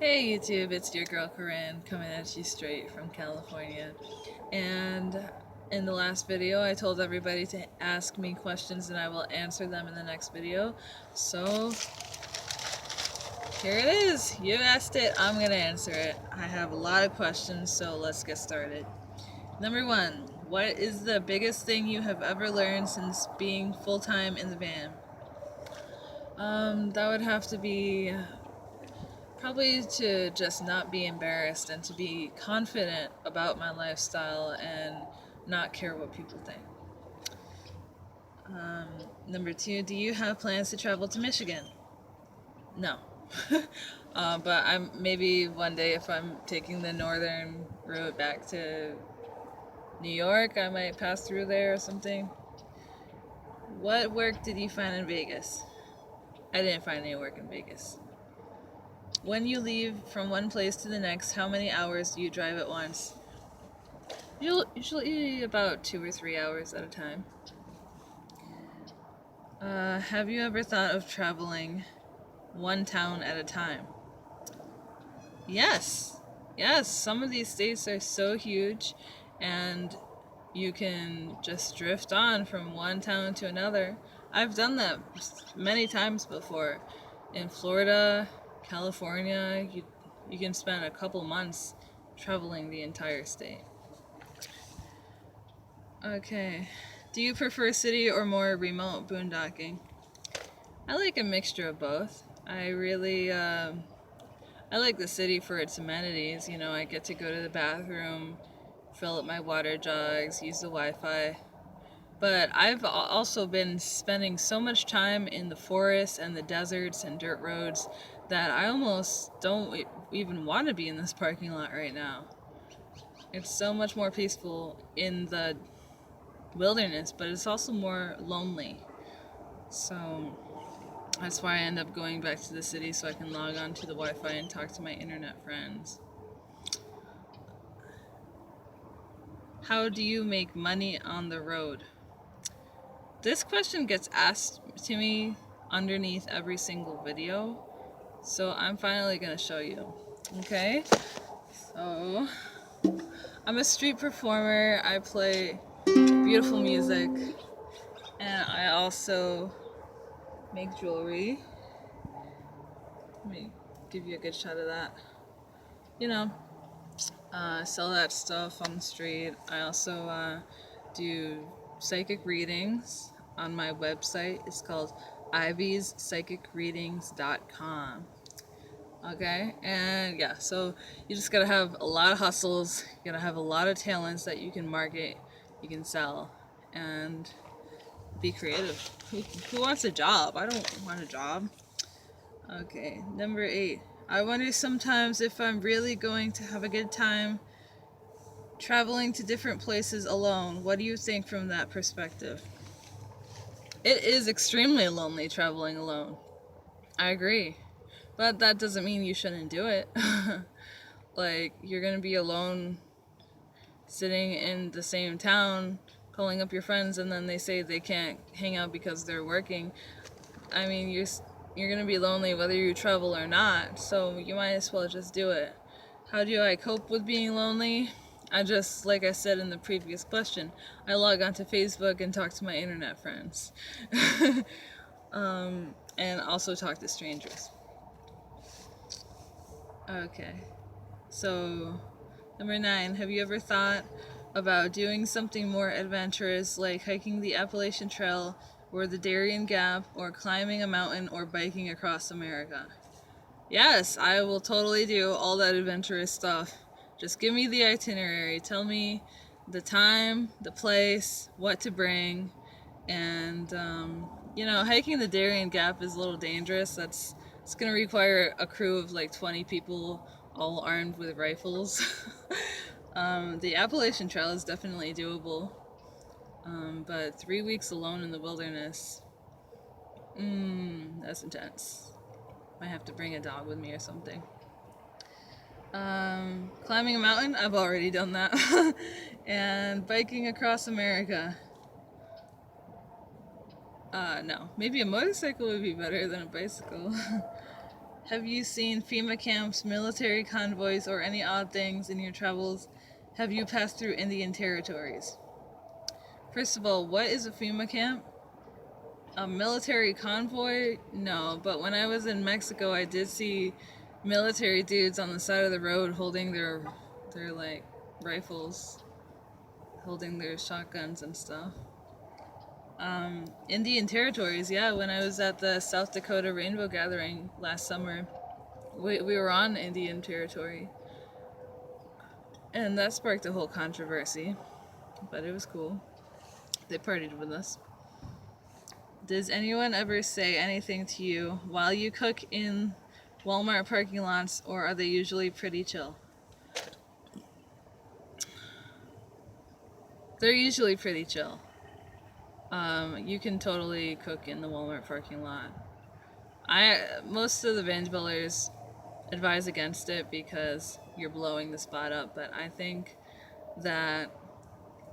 Hey YouTube, it's your girl Corinne coming at you straight from California. And in the last video, I told everybody to ask me questions and I will answer them in the next video. So here it is. You asked it, I'm gonna answer it. I have a lot of questions, so let's get started. Number 1, what is the biggest thing you have ever learned since being full-time in the van? That would have to be probably to just not be embarrassed and to be confident about my lifestyle and not care what people think. Number 2, do you have plans to travel to Michigan? No. But I'm maybe one day if I'm taking the northern route back to New York, I might pass through there or something. What work did you find in Vegas? I didn't find any work in Vegas. When you leave from one place to the next, how many hours do you drive at once? Usually about 2 or 3 hours at a time. Have you ever thought of traveling one town at a time? Yes. Yes, some of these states are so huge and you can just drift on from one town to another. I've done that many times before. In Florida, California, you can spend a couple months traveling the entire state. Okay. Do you prefer city or more remote boondocking? I like a mixture of both. I like the city for its amenities. You know, I get to go to the bathroom, fill up my water jugs, use the Wi-Fi. But I've also been spending so much time in the forests and the deserts and dirt roads that I almost don't even want to be in this parking lot right now. It's so much more peaceful in the wilderness, but it's also more lonely. So that's why I end up going back to the city so I can log on to the Wi-Fi and talk to my internet friends. How do you make money on the road? This question gets asked to me underneath every single video, so I'm finally going to show you. Okay? So, I'm a street performer. I play beautiful music, and I also make jewelry. Let me give you a good shot of that. You know, sell that stuff on the street. I also do psychic readings on my website. It's called ivyspsychicreadings.com. Okay, and yeah, so you just gotta have a lot of hustles, you gotta have a lot of talents that you can market, you can sell, and be creative. Who wants a job? I don't want a job. Okay, number 8. I wonder sometimes if I'm really going to have a good time traveling to different places alone. What do you think from that perspective? It is extremely lonely traveling alone. I agree. But that doesn't mean you shouldn't do it. Like, you're gonna be alone sitting in the same town, calling up your friends, and then they say they can't hang out because they're working. I mean, you're gonna be lonely whether you travel or not, so you might as well just do it. How do I cope with being lonely? I just, like I said in the previous question, I log onto Facebook and talk to my internet friends. And also talk to strangers. Okay, so number 9, have you ever thought about doing something more adventurous like hiking the Appalachian Trail or the Darien Gap or climbing a mountain or biking across America? Yes, I will totally do all that adventurous stuff. Just give me the itinerary. Tell me the time, the place, what to bring, and you know, hiking the Darien Gap is a little dangerous. It's going to require a crew of like 20 people, all armed with rifles. The Appalachian Trail is definitely doable, but 3 weeks alone in the wilderness, that's intense. Might have to bring a dog with me or something. Climbing a mountain, I've already done that. And biking across America. No, maybe a motorcycle would be better than a bicycle. Have you seen FEMA camps, military convoys, or any odd things in your travels? Have you passed through Indian territories? First of all, what is a FEMA camp? A military convoy? No, but when I was in Mexico, I did see military dudes on the side of the road holding their like rifles, holding their shotguns and stuff. Indian territories, yeah. When I was at the South Dakota Rainbow Gathering last summer, we were on Indian territory, and that sparked a whole controversy. But it was cool. They partied with us. Does anyone ever say anything to you while you cook in Walmart parking lots, or are they usually pretty chill? They're usually pretty chill. You can totally cook in the Walmart parking lot. Most of the van dwellers advise against it because you're blowing the spot up, but I think that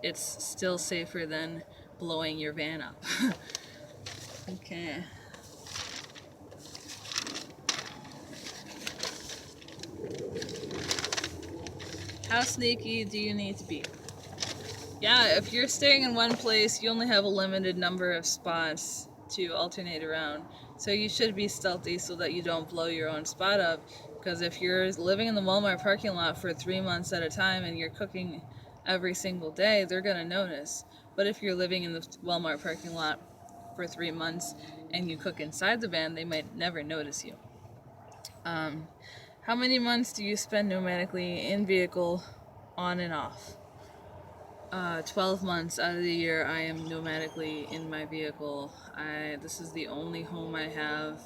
it's still safer than blowing your van up. Okay. How sneaky do you need to be? Yeah, if you're staying in one place, you only have a limited number of spots to alternate around. So you should be stealthy so that you don't blow your own spot up. Because if you're living in the Walmart parking lot for 3 months at a time and you're cooking every single day, they're going to notice. But if you're living in the Walmart parking lot for 3 months and you cook inside the van, they might never notice you. How many months do you spend nomadically in vehicle on and off? 12 months out of the year I am nomadically in my vehicle. This is the only home I have,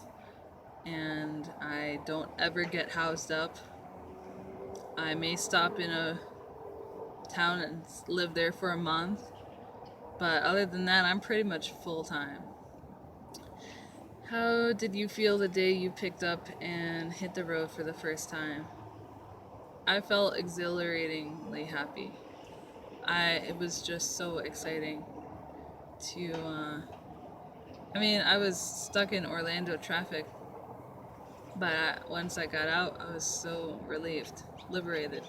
and I don't ever get housed up. I may stop in a town and live there for a month, but other than that, I'm pretty much full-time. How did you feel the day you picked up and hit the road for the first time? I felt exhilaratingly happy. It was just so exciting to, I was stuck in Orlando traffic, but once I got out, I was so relieved, liberated.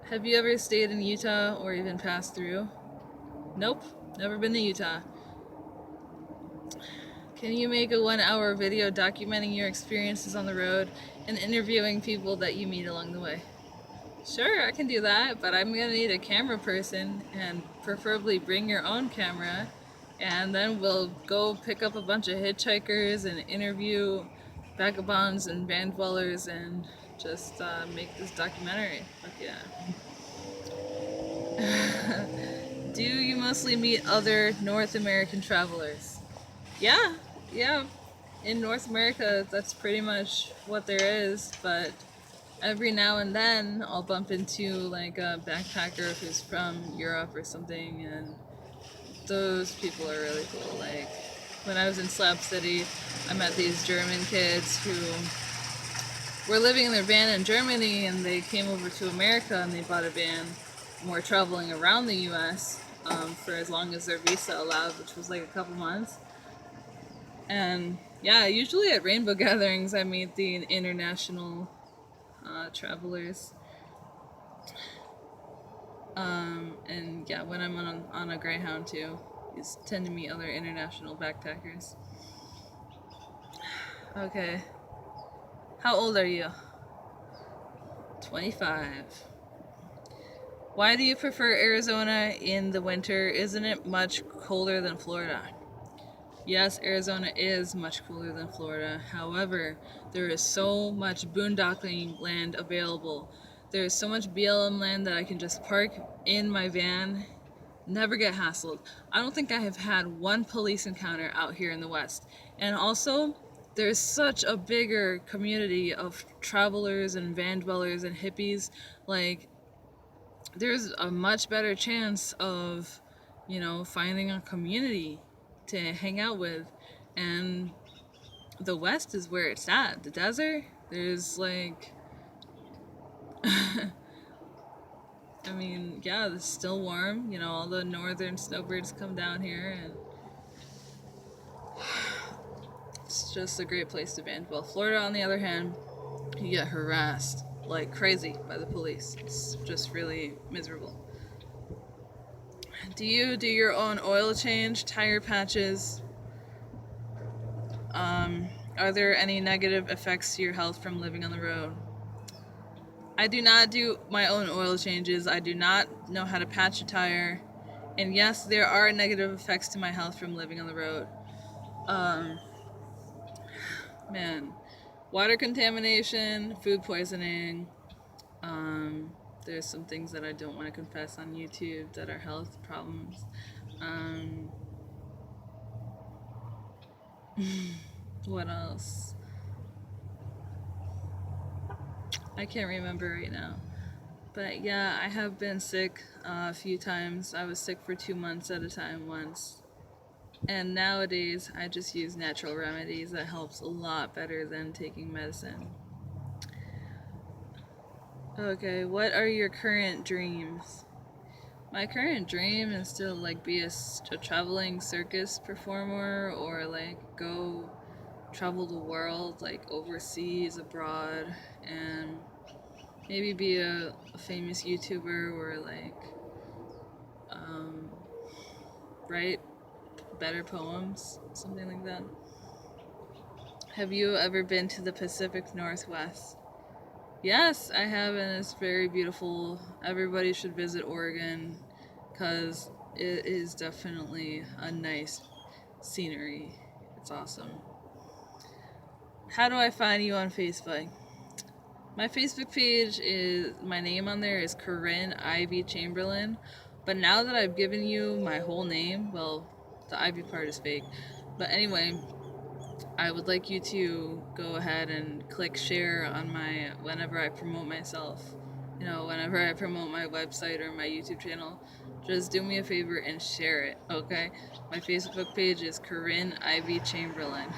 Have you ever stayed in Utah or even passed through? Nope, never been to Utah. Can you make a 1-hour video documenting your experiences on the road and interviewing people that you meet along the way? Sure, I can do that, but I'm gonna need a camera person, and preferably bring your own camera, and then we'll go pick up a bunch of hitchhikers and interview vagabonds and van dwellers and just make this documentary. Fuck yeah. Do you mostly meet other North American travelers? Yeah. In North America, that's pretty much what there is, but every now and then I'll bump into like a backpacker who's from Europe or something, and those people are really cool. Like when I was in Slab City, I met these German kids who were living in their van in Germany, and they came over to America and they bought a van and were traveling around the US for as long as their visa allowed, which was like a couple months. And yeah, usually at rainbow gatherings I meet the international travelers. And yeah, when I'm on a Greyhound too, you tend to meet other international backpackers. Okay. How old are you? 25. Why do you prefer Arizona in the winter? Isn't it much colder than Florida? Yes, Arizona is much cooler than Florida. However, there is so much boondocking land available. There is so much BLM land that I can just park in my van, never get hassled. I don't think I have had one police encounter out here in the West. And also, there's such a bigger community of travelers and van dwellers and hippies. Like, there's a much better chance of, finding a community to hang out with. And the West is where it's at. The desert, there's like it's still warm. All the northern snowbirds come down here, and It's just a great place to band. Well, Florida, on the other hand, you get harassed like crazy by the police. It's just really miserable. Do you do your own oil change, tire patches? Are there any negative effects to your health from living on the road? I do not do my own oil changes. I do not know how to patch a tire. And yes, there are negative effects to my health from living on the road. Man, water contamination, food poisoning. There's some things that I don't want to confess on YouTube that are health problems. What else? I can't remember right now. But yeah, I have been sick a few times. I was sick for 2 months at a time once. And nowadays, I just use natural remedies. That helps a lot better than taking medicine. Okay, what are your current dreams? My current dream is to like be a traveling circus performer, or like go travel the world, like overseas, abroad, and maybe be a famous YouTuber, or like write better poems, something like that. Have you ever been to the Pacific Northwest? Yes, I have, and it's very beautiful. Everybody should visit Oregon because it is definitely a nice scenery. It's awesome. How do I find you on Facebook? My Facebook page is, my name on there is Corinne Ivy Chamberlain, but now that I've given you my whole name, well, the Ivy part is fake, but anyway, I would like you to go ahead and click share on my, whenever I promote myself, you know, whenever I promote my website or my YouTube channel, just do me a favor and share it, okay? My Facebook page is Corinne Ivy Chamberlain.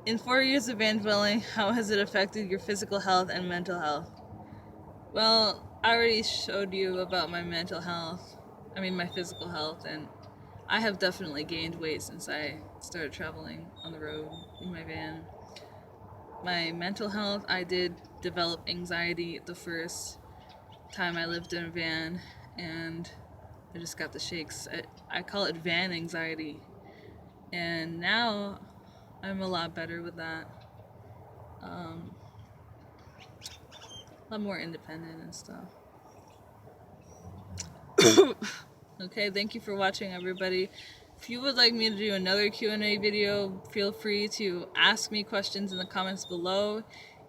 In 4 years of van dwelling, how has it affected your physical health and mental health? Well, I already showed you about my mental health, my physical health, and I have definitely gained weight since I started traveling on the road in my van. My mental health, I did develop anxiety the first time I lived in a van, and I just got the shakes. I call it van anxiety. And now I'm a lot better with that. A lot more independent and stuff. Okay, thank you for watching, everybody. If you would like me to do another Q&A video, feel free to ask me questions in the comments below,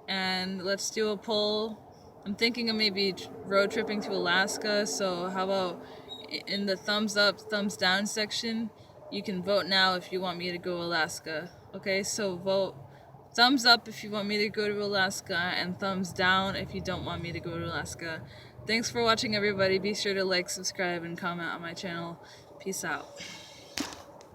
and let's do a poll. I'm thinking of maybe road tripping to Alaska, so how about in the thumbs up, thumbs down section, you can vote now if you want me to go to Alaska. Okay, so vote thumbs up if you want me to go to Alaska, and thumbs down if you don't want me to go to Alaska. Thanks for watching, everybody. Be sure to like, subscribe, and comment on my channel. Peace out.